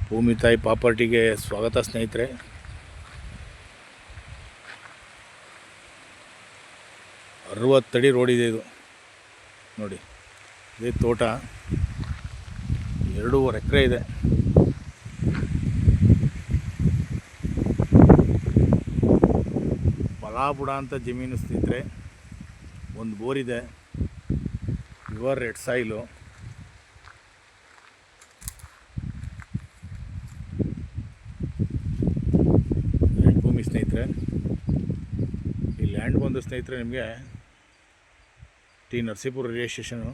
ಭೂಮಿ ತಾಯಿ ಪ್ರಾಪರ್ಟಿಗೆ ಸ್ವಾಗತ ಸ್ನೇಹಿತರೆ. ಅಡಿ ರೋಡ್ ಇದೆ ಇದು ನೋಡಿ. ಇದೇ ತೋಟ 2.5 ಎಕರೆ ಇದೆ. ಬಲಾಬುಡ ಅಂತ ಜಮೀನು ಸ್ನೇಹಿತರೆ. ಒಂದು ಬೋರ್ ಇದೆ. Pure red soil. ಭೂಮಿ ಸ್ನೇಹಿತರೆ. ಈ ಲ್ಯಾಂಡ್ ಬಂದು ಸ್ನೇಹಿತರೆ ನಿಮಗೆ T Narasipura railway station.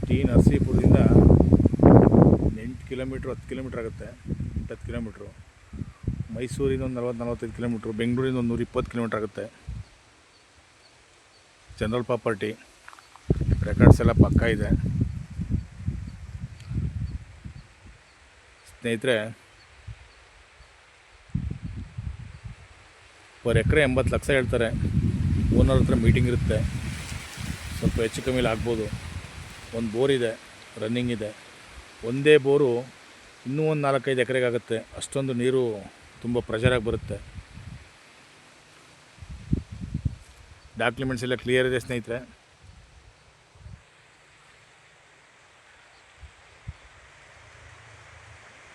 T ನರಸೀಪುರದಿಂದ 8 ಕಿಲೋಮೀಟ್ರ್ 10 ಕಿಲೋಮೀಟ್ರ್ ಆಗುತ್ತೆ. 10 ಕಿಲೋಮೀಟ್ರು. ಮೈಸೂರಿಂದ ಒಂದು 40-45 ಕಿಲೋಮೀಟ್ರು. ಬೆಂಗಳೂರಿಂದ ಒಂದು 120 ಕಿಲೋಮೀಟ್ರ್ ಆಗುತ್ತೆ. General property. ರೆಕಾರ್ಡ್ಸ್ ಎಲ್ಲ ಪಕ್ಕಾ ಇದೆ ಸ್ನೇಹಿತರೆ. ಪರ್ ಎಕರೆ 80 ಲಕ್ಷ ಹೇಳ್ತಾರೆ. ಓನರ್ ಹತ್ರ ಮೀಟಿಂಗ್ ಇರುತ್ತೆ, ಸ್ವಲ್ಪ ಹೆಚ್ಚು ಕಮ್ಮಿ ಆಗ್ಬೋದು. ಒಂದು ಬೋರ್ ಇದೆ, ರನ್ನಿಂಗ್ ಇದೆ. ಒಂದೇ ಬೋರು ಇನ್ನೂ ಒಂದು 4-5 ಎಕರೆಗೆ ಆಗುತ್ತೆ. ಅಷ್ಟೊಂದು ನೀರು ತುಂಬ ಪ್ರೆಷರಾಗಿ ಬರುತ್ತೆ. ಡಾಕ್ಯುಮೆಂಟ್ಸ್ ಎಲ್ಲ ಕ್ಲಿಯರ್ ಇದೆ ಸ್ನೇಹಿತರೆ.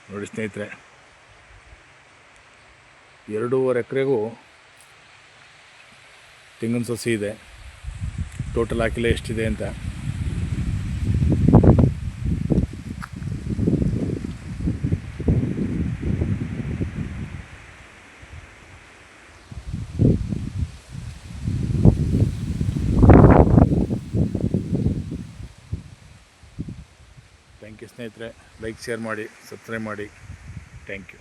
ನೋಡಿ ಸ್ನೇಹಿತರೆ, 2.5 ಎಕರೆಗೂ ತೆಂಗಿನ ಸಸಿ ಇದೆ. ಟೋಟಲ್ ಹಾಕಿಲ್ಲ ಎಷ್ಟಿದೆ ಅಂತ. ಥ್ಯಾಂಕ್ ಯು ಸ್ನೇಹಿತರೆ. ಲೈಕ್, ಶೇರ್ ಮಾಡಿ, ಸಬ್ಸ್ಕ್ರೈಬ್ ಮಾಡಿ. Thank you.